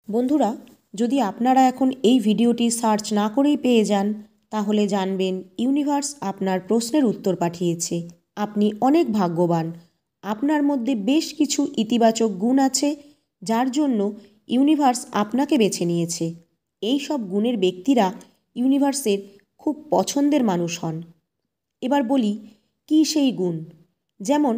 বন্ধুরা, যদি আপনারা এখন এই ভিডিওটি সার্চ না করেই পেয়ে যান, তাহলে জানবেন ইউনিভার্স আপনার প্রশ্নের উত্তর পাঠিয়েছে। আপনি অনেক ভাগ্যবান। আপনার মধ্যে বেশ কিছু ইতিবাচক গুণ আছে, যার জন্য ইউনিভার্স আপনাকে বেছে নিয়েছে। এই সব গুণের ব্যক্তিরা ইউনিভার্সের খুব পছন্দের মানুষ হন। এবার বলি কী সেই গুণ। যেমন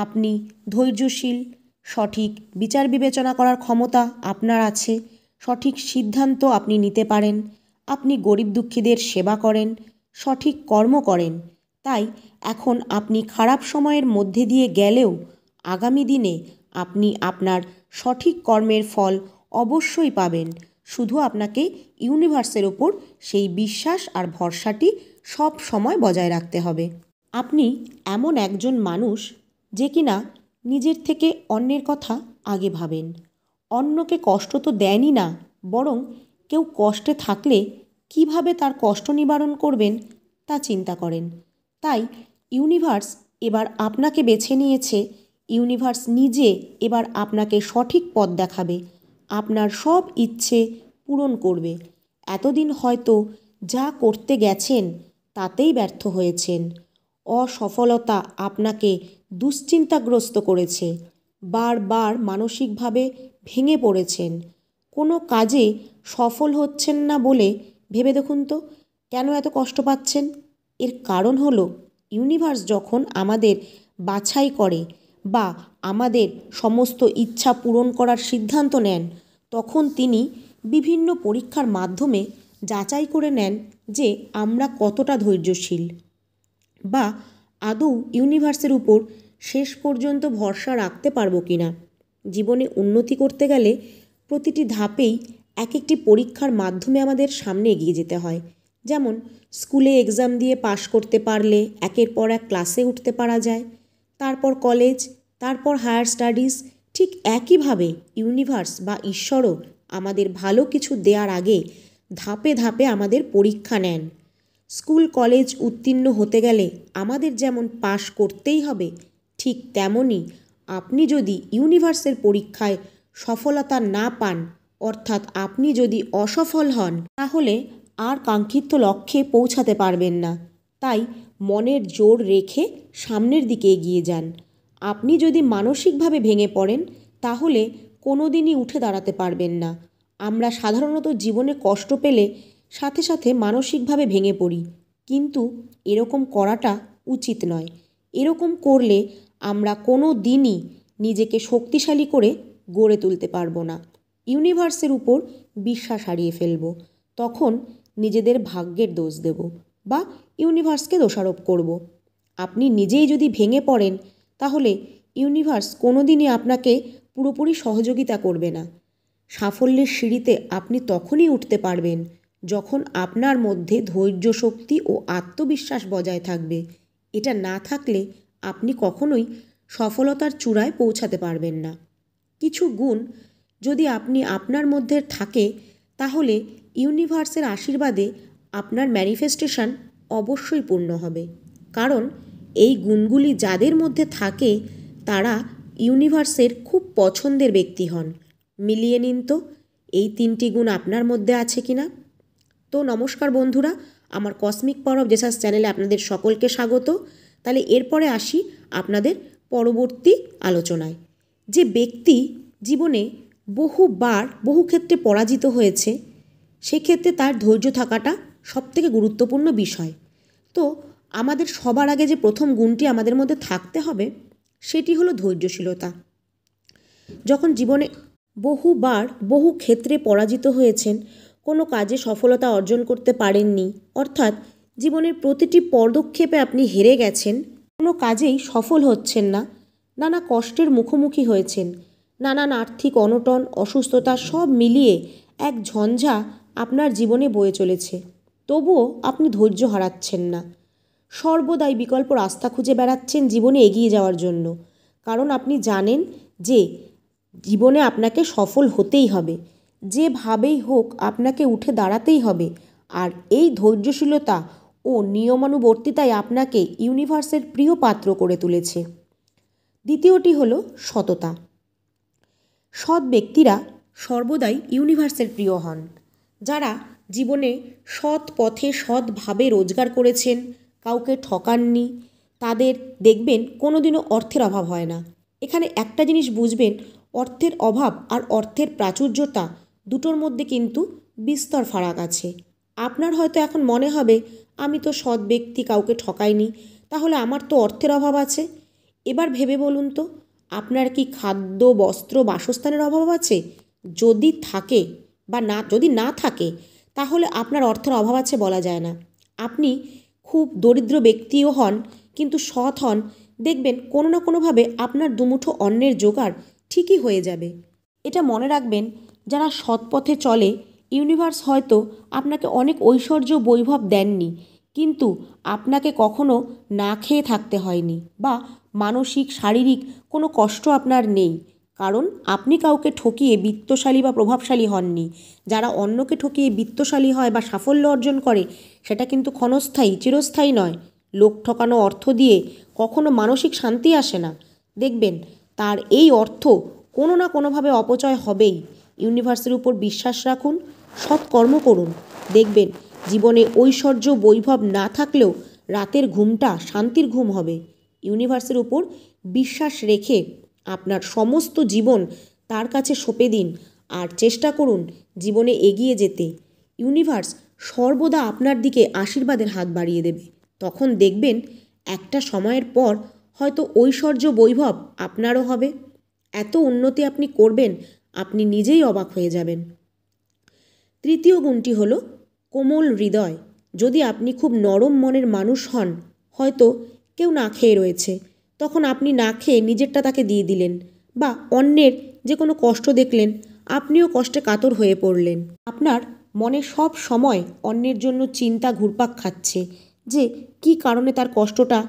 আপনি ধৈর্যশীল, সঠিক বিচার বিবেচনা করার ক্ষমতা আপনার আছে, সঠিক সিদ্ধান্ত আপনি নিতে পারেন, আপনি গরিব দুঃখীদের সেবা করেন, সঠিক কর্ম করেন। তাই এখন আপনি খারাপ সময়ের মধ্যে দিয়ে গেলেও আগামী দিনে আপনি আপনার সঠিক কর্মের ফল অবশ্যই পাবেন। শুধু আপনাকে ইউনিভার্সের ওপর সেই বিশ্বাস আর ভরসাটি সব সময় বজায় রাখতে হবে। আপনি এমন একজন মানুষ যে কিনা নিজের থেকে অন্যের কথা আগে ভাবেন। অন্যকে কষ্ট তো দেনই না, বরং কেউ কষ্টে থাকলে কিভাবে তার কষ্ট নিবারণ করবেন তা চিন্তা করেন। তাই ইউনিভার্স এবার আপনাকে বেছে নিয়েছে। ইউনিভার্স নিজে এবার আপনাকে সঠিক পথ দেখাবে, আপনার সব ইচ্ছে পূরণ করবে। এতদিন হয়তো যা করতে গেছেন তাতেই ব্যর্থ হয়েছেন। অসফলতা আপনাকে দুশ্চিন্তাগ্রস্ত করেছে, বারবার মানসিকভাবে ভেঙে পড়েছেন। কোনো কাজে সফল হচ্ছেন না বলে ভেবে দেখুন তো কেন এত কষ্ট পাচ্ছেন। এর কারণ হলো ইউনিভার্স যখন আমাদের বাছাই করে বা আমাদের সমস্ত ইচ্ছা পূরণ করার সিদ্ধান্ত নেন, তখন তিনি বিভিন্ন পরীক্ষার মাধ্যমে যাচাই করে নেন যে আমরা কতটা ধৈর্যশীল বা আদৌ ইউনিভার্সের উপর শেষ পর্যন্ত ভরসা রাখতে পারবো কি না। জীবনে উন্নতি করতে গেলে প্রতিটি ধাপেই এক একটি পরীক্ষার মাধ্যমে আমাদের সামনে এগিয়ে যেতে হয়। যেমন স্কুলে এক্সাম দিয়ে পাশ করতে পারলে একের পর এক ক্লাসে উঠতে পারা যায়, তারপর কলেজ, তারপর হায়ার স্টাডিজ। ঠিক একইভাবে ইউনিভার্স বা ঈশ্বরও আমাদের ভালো কিছু দেওয়ার আগে ধাপে ধাপে আমাদের পরীক্ষা নেন। স্কুল কলেজ উত্তীর্ণ হতে গেলে আমাদের যেমন পাশ করতেই হবে, ঠিক তেমনই আপনি যদি ইউনিভার্সের পরীক্ষায় সফলতা না পান, অর্থাৎ আপনি যদি অসফল হন, তাহলে আর কাঙ্ক্ষিত লক্ষ্যে পৌঁছাতে পারবেন না। তাই মনের জোর রেখে সামনের দিকে এগিয়ে যান। আপনি যদি মানসিকভাবে ভেঙে পড়েন, তাহলে কোনো দিনই উঠে দাঁড়াতে পারবেন না। আমরা সাধারণত জীবনে কষ্ট পেলে সাথে সাথে মানসিকভাবে ভেঙে পড়ি, কিন্তু এরকম করাটা উচিত নয়। এরকম করলে আমরা কোনো দিনই নিজেকে শক্তিশালী করে গড়ে তুলতে পারবো না। ইউনিভার্সের উপর বিশ্বাস হারিয়ে ফেলব। তখন নিজেদের ভাগ্যের দোষ দেব বা ইউনিভার্সকে দোষারোপ করব। আপনি নিজেই যদি ভেঙে পড়েন, তাহলে ইউনিভার্স কোনো দিনই আপনাকে পুরোপুরি সহযোগিতা করবে না। সাফল্যের সিঁড়িতে আপনি তখনই উঠতে পারবেন যখন আপনার মধ্যে ধৈর্য শক্তি ও আত্মবিশ্বাস বজায় থাকবে। এটা না থাকলে আপনি কখনোই সফলতার চূড়ায় পৌঁছাতে পারবেন না। কিছু গুণ যদি আপনি আপনার মধ্যে থাকে, তাহলে ইউনিভার্সের আশীর্বাদে আপনার ম্যানিফেস্টেশন অবশ্যই পূর্ণ হবে। কারণ এই গুণগুলি যাদের মধ্যে থাকে তারা ইউনিভার্সের খুব পছন্দের ব্যক্তি হন। মিলিয়ে নিন তো এই 3টি গুণ আপনার মধ্যে আছে কিনা। তো নমস্কার বন্ধুরা, আমার কসমিক পাওয়ার অফ জেসাস চ্যানেলে আপনাদের সকলকে স্বাগত। তাহলে এরপরে আসি আপনাদের পরবর্তী আলোচনায়। যে ব্যক্তি জীবনে বহুবার বহু ক্ষেত্রে পরাজিত হয়েছে, সেক্ষেত্রে তার ধৈর্য থাকাটা সবথেকে গুরুত্বপূর্ণ বিষয়। তো আমাদের সবার আগে যে প্রথম গুণটি আমাদের মধ্যে থাকতে হবে, সেটি হলো ধৈর্যশীলতা। যখন জীবনে বহুবার বহু ক্ষেত্রে পরাজিত হয়েছেন, কোনো কাজে সফলতা অর্জন করতে পারেননি, অর্থাৎ জীবনের প্রতিটি পদক্ষেপে আপনি হেরে গেছেন, কোনো কাজেই সফল হচ্ছেন না, নানা কষ্টের মুখোমুখি হয়েছেন, নানান আর্থিক অনটন, অসুস্থতা সব মিলিয়ে এক ঝঞ্ঝা আপনার জীবনে বয়ে চলেছে, তবুও আপনি ধৈর্য হারাচ্ছেন না। সর্বদাই বিকল্প রাস্তা খুঁজে বেড়াচ্ছেন জীবনে এগিয়ে যাওয়ার জন্য। কারণ আপনি জানেন যে জীবনে আপনাকে সফল হতেই হবে, যেভাবেই হোক আপনাকে উঠে দাঁড়াতেই হবে। আর এই ধৈর্যশীলতা ও নিয়মানুবর্তিতাই আপনাকে ইউনিভার্সের প্রিয় পাত্র করে তুলেছে। দ্বিতীয়টি হলো সততা। সৎ ব্যক্তিরা সর্বদাই ইউনিভার্সের প্রিয় হন। যারা জীবনে সৎ পথে সৎভাবে রোজগার করেছেন, কাউকে ঠকাননি, তাদের দেখবেন কোনোদিনও অর্থের অভাব হয় না। এখানে একটা জিনিস বুঝবেন, অর্থের অভাব আর অর্থের প্রাচুর্যতা দুটোর মধ্যে কিন্তু বিস্তর ফারাক আছে। আপনার হয়তো এখন মনে হবে, আমি তো সৎ ব্যক্তি, কাউকে ঠকাইনি, তাহলে আমার তো অর্থের অভাব আছে। এবার ভেবে বলুন তো, আপনার কি খাদ্য, বস্ত্র, বাসস্থানের অভাব আছে? যদি থাকে বা যদি না থাকে, তাহলে আপনার অর্থের অভাব আছে বলা যায় না। আপনি খুব দরিদ্র ব্যক্তিও হন, কিন্তু সৎ হন, দেখবেন কোনো না কোনোভাবে আপনার দুমুঠো অন্নের জোগাড় ঠিকই হয়ে যাবে। এটা মনে রাখবেন, যারা সৎ পথে চলে, ইউনিভার্স হয়তো আপনাকে অনেক ঐশ্বর্য বৈভব দেননি, কিন্তু আপনাকে কখনো না খেয়ে থাকতে হয়নি বা মানসিক শারীরিক কোনো কষ্ট আপনার নেই, কারণ আপনি কাউকে ঠকিয়ে বিত্তশালী বা প্রভাবশালী হননি। যারা অন্যকে ঠকিয়ে বিত্তশালী হয় বা সাফল্য অর্জন করে, সেটা কিন্তু ক্ষণস্থায়ী, চিরস্থায়ী নয়। লোক ঠকানো অর্থ দিয়ে কখনো মানসিক শান্তি আসে না। দেখবেন তার এই অর্থ কোনো না কোনোভাবে অপচয় হবেই। ইউনিভার্সের উপর বিশ্বাস রাখুন, সৎকর্ম করুন, দেখবেন জীবনে ঐশ্বর্য বৈভব না থাকলেও রাতের ঘুমটা শান্তির ঘুম হবে। ইউনিভার্সের উপর বিশ্বাস রেখে আপনার সমস্ত জীবন তার কাছে সঁপে দিন আর চেষ্টা করুন জীবনে এগিয়ে যেতে। ইউনিভার্স সর্বদা আপনার দিকে আশীর্বাদের হাত বাড়িয়ে দেবে। তখন দেখবেন একটা সময়ের পর হয়তো ঐশ্বর্য বৈভব আপনারও হবে। এত উন্নতি আপনি করবেন, আপনি নিজেই অবাক হয়ে যাবেন। তৃতীয় গুণটি হলো কোমল হৃদয়। যদি আপনি খুব নরম মনের মানুষ হন, হয়তো কেউ না খেয়ে রয়েছে, তখন আপনি না খেয়ে নিজেরটা তাকে দিয়ে দিলেন, বা অন্যের যে কোনো কষ্ট দেখলেন, আপনিও কষ্টে কাতর হয়ে পড়লেন। আপনার মনে সব সময় অন্যের জন্য চিন্তা ঘুরপাক খাচ্ছে যে কী কারণে তার কষ্টটা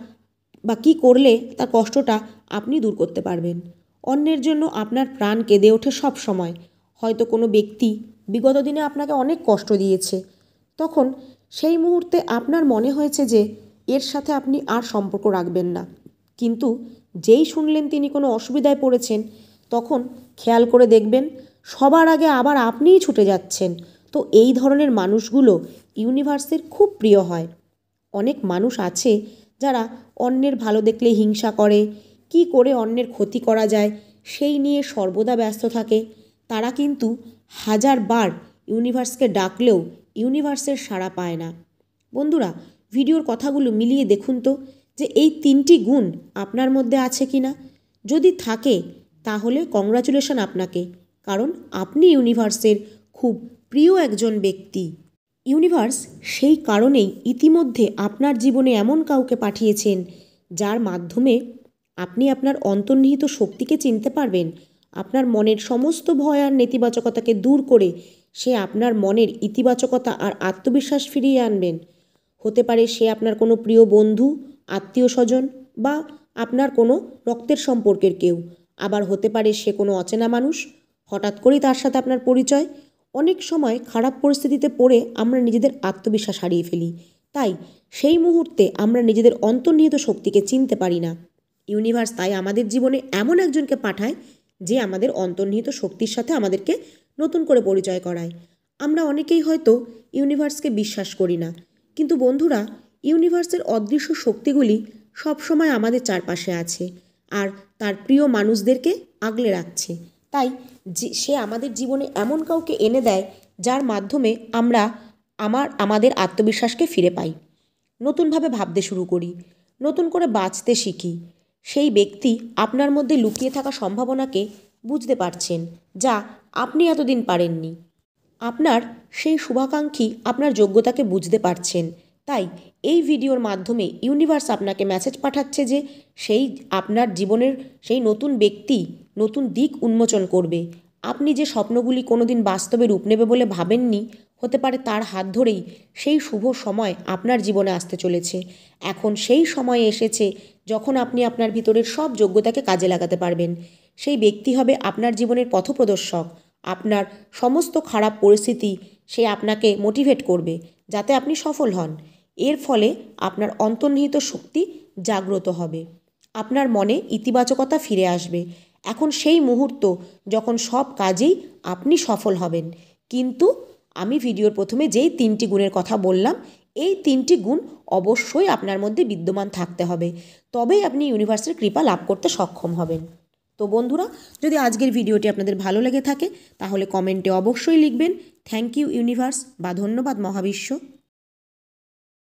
বা কী করলে তার কষ্টটা আপনি দূর করতে পারবেন। অন্যের জন্য আপনার প্রাণ কেঁদে ওঠে সব সময়। হয়তো কোনো ব্যক্তি বিগত দিনে আপনাকে অনেক কষ্ট দিয়েছে, তখন সেই মুহূর্তে আপনার মনে হয়েছে যে এর সাথে আপনি আর সম্পর্ক রাখবেন না, কিন্তু যেই শুনলেন তিনি কোনো অসুবিধায় পড়েছেন, তখন খেয়াল করে দেখবেন সবার আগে আবার আপনিই ছুটে যাচ্ছেন। তো এই ধরনের মানুষগুলো ইউনিভার্সের খুব প্রিয় হয়। অনেক মানুষ আছে যারা অন্যের ভালো দেখলে হিংসা করে, কি করে অন্যের ক্ষতি করা যায় সেই নিয়ে সর্বদা ব্যস্ত থাকে। তারা কিন্তু হাজারবার ইউনিভার্সকে ডাকলেও ইউনিভার্সের সাড়া পায় না। বন্ধুরা, ভিডিওর কথাগুলো মিলিয়ে দেখুন তো যে এই তিনটি গুণ আপনার মধ্যে আছে কি না। যদি থাকে, তাহলে কংগ্রাচুলেশন আপনাকে, কারণ আপনি ইউনিভার্সের খুব প্রিয় একজন ব্যক্তি। ইউনিভার্স সেই কারণেই ইতিমধ্যে আপনার জীবনে এমন কাউকে পাঠিয়েছেন, যার মাধ্যমে আপনি আপনার অন্তর্নিহিত শক্তিকে চিনতে পারবেন। আপনার মনের সমস্ত ভয় আর নেতিবাচকতাকে দূর করে সে আপনার মনের ইতিবাচকতা আর আত্মবিশ্বাস ফিরিয়ে আনবেন। হতে পারে সে আপনার কোনো প্রিয় বন্ধু, আত্মীয় স্বজন বা আপনার কোনো রক্তের সম্পর্কের কেউ। আবার হতে পারে সে কোনো অচেনা মানুষ, হঠাৎ করেই তার সাথে আপনার পরিচয়। অনেক সময় খারাপ পরিস্থিতিতে পড়ে আমরা নিজেদের আত্মবিশ্বাস হারিয়ে ফেলি, তাই সেই মুহূর্তে আমরা নিজেদের অন্তর্নিহিত শক্তিকে চিনতে পারি না। ইউনিভার্স তাই আমাদের জীবনে এমন একজনকে পাঠায় যে আমাদের অন্তর্নিহিত শক্তির সাথে আমাদেরকে নতুন করে পরিচয় করায়। আমরা অনেকেই হয়তো ইউনিভার্সকে বিশ্বাস করি না, কিন্তু বন্ধুরা, ইউনিভার্সের অদৃশ্য শক্তিগুলি সবসময় আমাদের চারপাশে আছে আর তার প্রিয় মানুষদেরকে আগলে রাখছে। তাই সে আমাদের জীবনে এমন কাউকে এনে দেয় যার মাধ্যমে আমরা আমাদের আত্মবিশ্বাসকে ফিরে পাই, নতুনভাবে ভাবতে শুরু করি, নতুন করে বাঁচতে শিখি। সেই ব্যক্তি আপনার মধ্যে লুকিয়ে থাকা সম্ভাবনাকে বুঝতে পারছেন, যা আপনি এতদিন পারেননি। আপনার সেই শুভাকাঙ্ক্ষী আপনার যোগ্যতাকে বুঝতে পারছেন। তাই এই ভিডিওর মাধ্যমে ইউনিভার্স আপনাকে মেসেজ পাঠাচ্ছে যে সেই আপনার জীবনের সেই নতুন ব্যক্তি নতুন দিক উন্মোচন করবে। আপনি যে স্বপ্নগুলি কোনোদিন বাস্তবে রূপ নেবে বলে ভাবেননি, হতে পারে তার হাত ধরেই সেই শুভ সময় আপনার জীবনে আসতে চলেছে। এখন সেই সময় এসেছে যখন আপনি আপনার ভিতরের সব যোগ্যতাকে কাজে লাগাতে পারবেন। সেই ব্যক্তি হবে আপনার জীবনের পথপ্রদর্শক। আপনার সমস্ত খারাপ পরিস্থিতি সে আপনাকে মোটিভেট করবে যাতে আপনি সফল হন। এর ফলে আপনার অন্তর্নিহিত শক্তি জাগ্রত হবে, আপনার মনে ইতিবাচকতা ফিরে আসবে। এখন সেই মুহূর্ত যখন সব কাজেই আপনি সফল হবেন। কিন্তু আমি ভিডিওর প্রথমে যেই 3টি গুণের কথা বললাম, এই 3টি গুণ অবশ্যই আপনার মধ্যে বিদ্যমান থাকতে হবে, তবেই আপনি ইউনিভার্সের কৃপা লাভ করতে সক্ষম হবেন। তো বন্ধুরা, যদি আজকের ভিডিওটি আপনাদের ভালো লেগে থাকে তাহলে কমেন্টে অবশ্যই লিখবেন থ্যাংক ইউ ইউনিভার্স বা ধন্যবাদ মহাবিশ্ব।